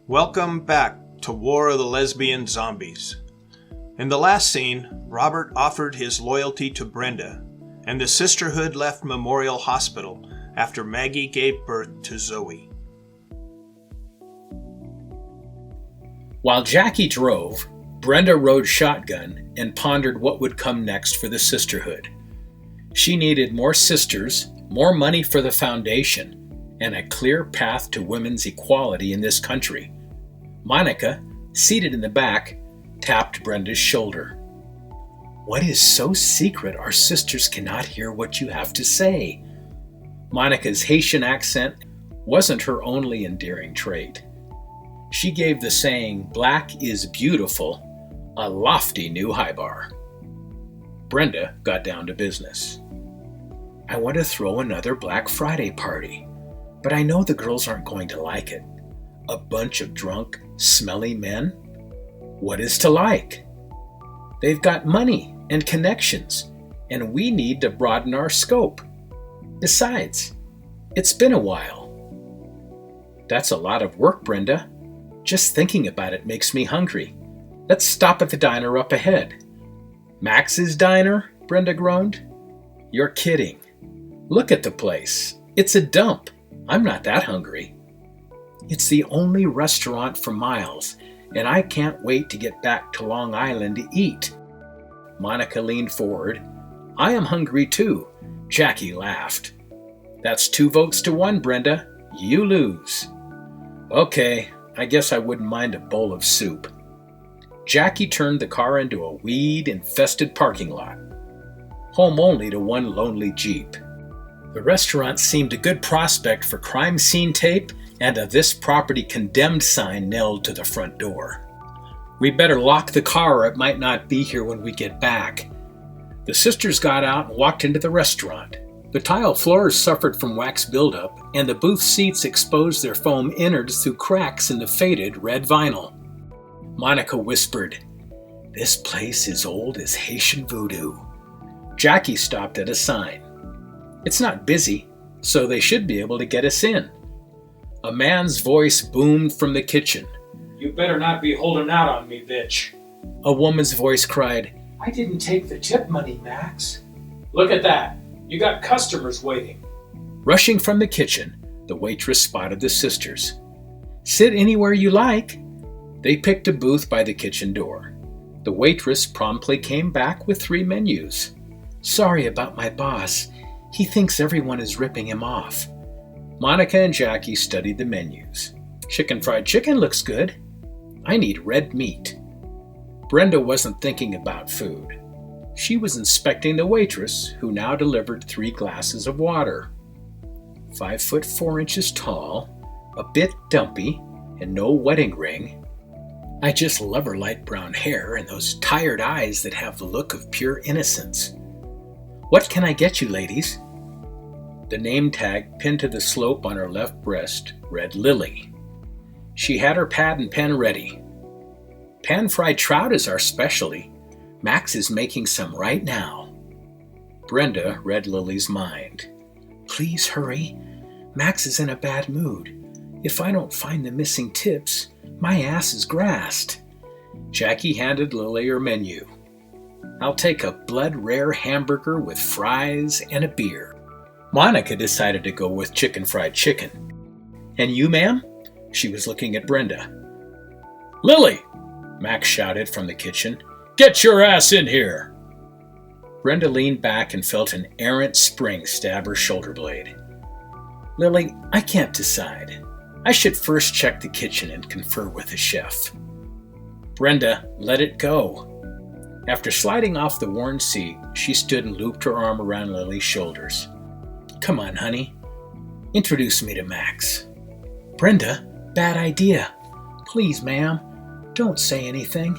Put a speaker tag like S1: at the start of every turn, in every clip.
S1: Welcome back to War of the Lesbian Zombies. In the last scene, Robert offered his loyalty to Brenda, and the sisterhood left Memorial Hospital after Maggie gave birth to Zoe.
S2: While Jackie drove, Brenda rode shotgun and pondered what would come next for the sisterhood. She needed more sisters, more money for the foundation, and a clear path to women's equality in this country. Monica, seated in the back, tapped Brenda's shoulder. "What is so secret our sisters cannot hear what you have to say?" Monica's Haitian accent wasn't her only endearing trait. She gave the saying, "Black is beautiful," a lofty new high bar. Brenda got down to business. "I want to throw another Black Friday party, but I know the girls aren't going to like it. A bunch of drunk, smelly men? What is to like? They've got money and connections, and we need to broaden our scope. Besides, it's been a while." "That's a lot of work, Brenda. Just thinking about it makes me hungry. Let's stop at the diner up ahead." "Max's Diner?" Brenda groaned. "You're kidding. Look at the place. It's a dump. I'm not that hungry." "It's the only restaurant for miles, and I can't wait to get back to Long Island to eat." Monica leaned forward. "I am hungry too." Jackie laughed. "That's 2 votes to 1, Brenda. You lose." "Okay, I guess I wouldn't mind a bowl of soup." Jackie turned the car into a weed-infested parking lot, home only to one lonely Jeep. The restaurant seemed a good prospect for crime scene tape and a "This Property Condemned" sign nailed to the front door. "We better lock the car or it might not be here when we get back." The sisters got out and walked into the restaurant. The tile floors suffered from wax buildup, and the booth seats exposed their foam innards through cracks in the faded red vinyl. Monica whispered, "This place is old as Haitian voodoo." Jackie stopped at a sign. "It's not busy, so they should be able to get us in." A man's voice boomed from the kitchen. "You better not be holding out on me, bitch." A woman's voice cried, "I didn't take the tip money, Max." "Look at that. You got customers waiting." Rushing from the kitchen, the waitress spotted the sisters. "Sit anywhere you like." They picked a booth by the kitchen door. The waitress promptly came back with 3 menus. "Sorry about my boss. He thinks everyone is ripping him off." Monica and Jackie studied the menus. "Chicken fried chicken looks good. I need red meat." Brenda wasn't thinking about food. She was inspecting the waitress, who now delivered 3 glasses of water. 5 foot 4 inches tall, a bit dumpy, and no wedding ring. I just love her light brown hair and those tired eyes that have the look of pure innocence. "What can I get you, ladies?" The name tag pinned to the slope on her left breast read Lily. She had her pad and pen ready. "Pan-fried trout is our specialty. Max is making some right now." Brenda read Lily's mind. "Please hurry. Max is in a bad mood. If I don't find the missing tips, my ass is grassed." Jackie handed Lily her menu. "I'll take a blood-rare hamburger with fries and a beer." Monica decided to go with chicken fried chicken. "And you, ma'am?" She was looking at Brenda. "Lily!" Max shouted from the kitchen. "Get your ass in here!" Brenda leaned back and felt an errant spring stab her shoulder blade. "Lily, I can't decide. I should first check the kitchen and confer with the chef." Brenda let it go. After sliding off the worn seat, she stood and looped her arm around Lily's shoulders. "Come on, honey. Introduce me to Max." "Brenda, bad idea. Please, ma'am, don't say anything.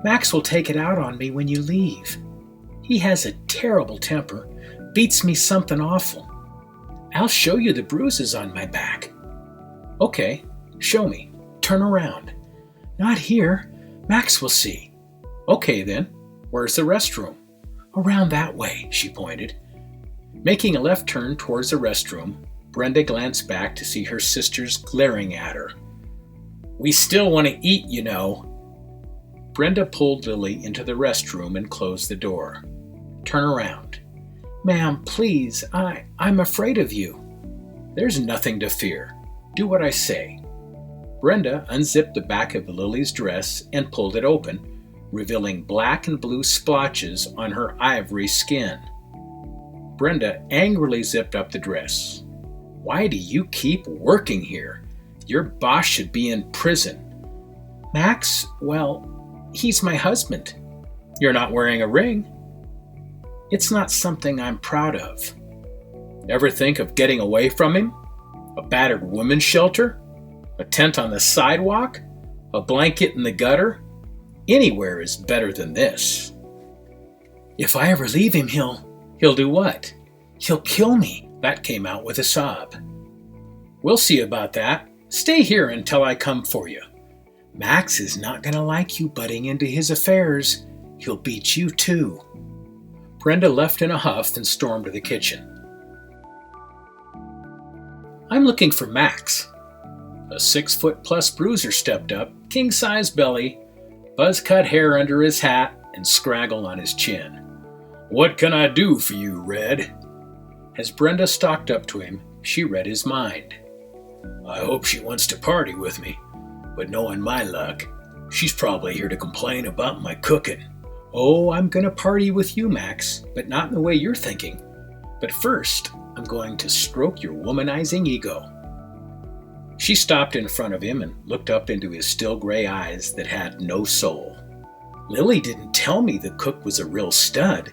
S2: Max will take it out on me when you leave. He has a terrible temper, beats me something awful. I'll show you the bruises on my back." "Okay, show me. Turn around." "Not here. Max will see." "Okay then. Where's the restroom?" "Around that way," she pointed. Making a left turn towards the restroom, Brenda glanced back to see her sisters glaring at her. We still want to eat, you know. Brenda pulled Lily into the restroom and closed the door. Turn around. Ma'am, please, I'm afraid of you. There's nothing to fear. Do what I say. Brenda unzipped the back of Lily's dress and pulled it open, revealing black and blue splotches on her ivory skin. Brenda angrily zipped up the dress. Why do you keep working here? Your boss should be in prison. Max, well, he's my husband. You're not wearing a ring. It's not something I'm proud of. Ever think of getting away from him? A battered women's shelter? A tent on the sidewalk? A blanket in the gutter? Anywhere is better than this. If I ever leave him, he'll do what? He'll kill me. That came out with a sob. We'll see about that. Stay here until I come for you. Max is not going to like you butting into his affairs. He'll beat you too. Brenda left in a huff and stormed to the kitchen. I'm looking for Max. A 6-foot-plus bruiser stepped up, king-size belly, buzz-cut hair under his hat, and scraggle on his chin. What can I do for you, Red? As Brenda stalked up to him, she read his mind. I hope she wants to party with me, but knowing my luck, she's probably here to complain about my cooking. Oh, I'm going to party with you, Max, but not in the way you're thinking. But first, I'm going to stroke your womanizing ego. She stopped in front of him and looked up into his still gray eyes that had no soul. Lily didn't tell me the cook was a real stud.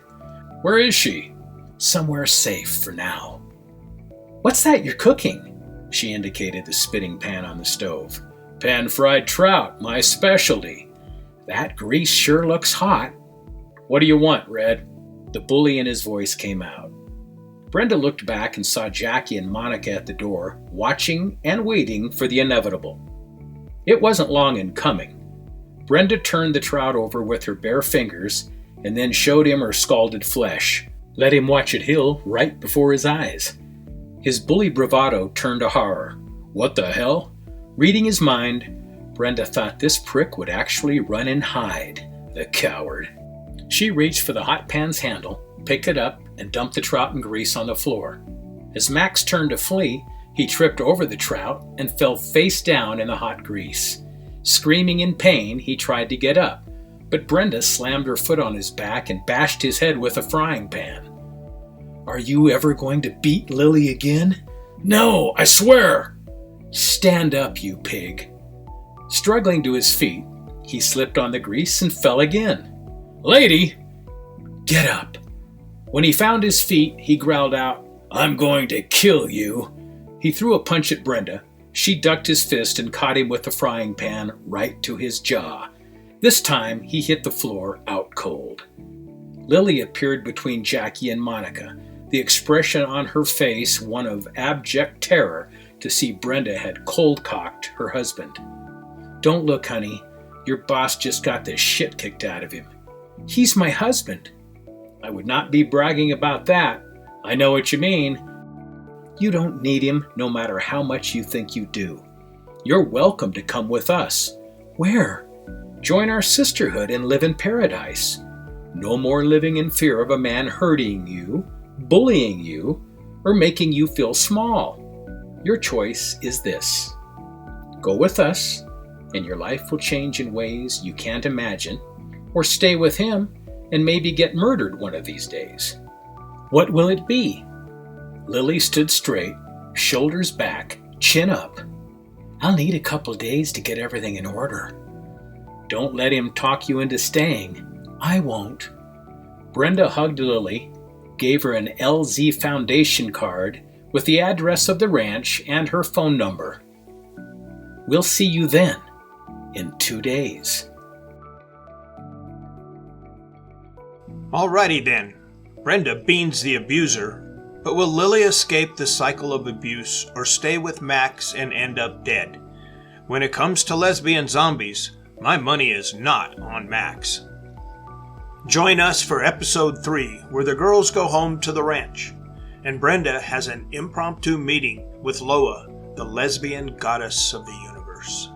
S2: Where is she? Somewhere safe for now. What's that you're cooking? She indicated the spitting pan on the stove. Pan-fried trout, my specialty. That grease sure looks hot. What do you want, Red? The bully in his voice came out. Brenda looked back and saw Jackie and Monica at the door, watching and waiting for the inevitable. It wasn't long in coming. Brenda turned the trout over with her bare fingers and then showed him her scalded flesh. Let him watch it heal right before his eyes. His bully bravado turned to horror. What the hell? Reading his mind, Brenda thought this prick would actually run and hide. The coward. She reached for the hot pan's handle, picked it up, and dumped the trout and grease on the floor. As Max turned to flee, he tripped over the trout and fell face down in the hot grease. Screaming in pain, he tried to get up, but Brenda slammed her foot on his back and bashed his head with a frying pan. Are you ever going to beat Lily again? No, I swear! Stand up, you pig. Struggling to his feet, he slipped on the grease and fell again. Lady! Get up. When he found his feet, he growled out, I'm going to kill you. He threw a punch at Brenda. She ducked his fist and caught him with the frying pan right to his jaw. This time, he hit the floor out cold. Lily appeared between Jackie and Monica, the expression on her face one of abject terror to see Brenda had cold-cocked her husband. Don't look, honey. Your boss just got the shit kicked out of him. He's my husband. I would not be bragging about that. I know what you mean. You don't need him no matter how much you think you do. You're welcome to come with us. Where? Join our sisterhood and live in paradise. No more living in fear of a man hurting you, bullying you, or making you feel small. Your choice is this. Go with us, and your life will change in ways you can't imagine, or stay with him and maybe get murdered one of these days. What will it be? Lily stood straight, shoulders back, chin up. I'll need a couple days to get everything in order. Don't let him talk you into staying. I won't. Brenda hugged Lily, gave her an LZ Foundation card with the address of the ranch and her phone number. We'll see you then, in 2 days.
S1: Alrighty then. Brenda beans the abuser, but will Lily escape the cycle of abuse or stay with Max and end up dead? When it comes to lesbian zombies, my money is not on Max. Join us for episode 3, where the girls go home to the ranch, and Brenda has an impromptu meeting with Loa, the lesbian goddess of the universe.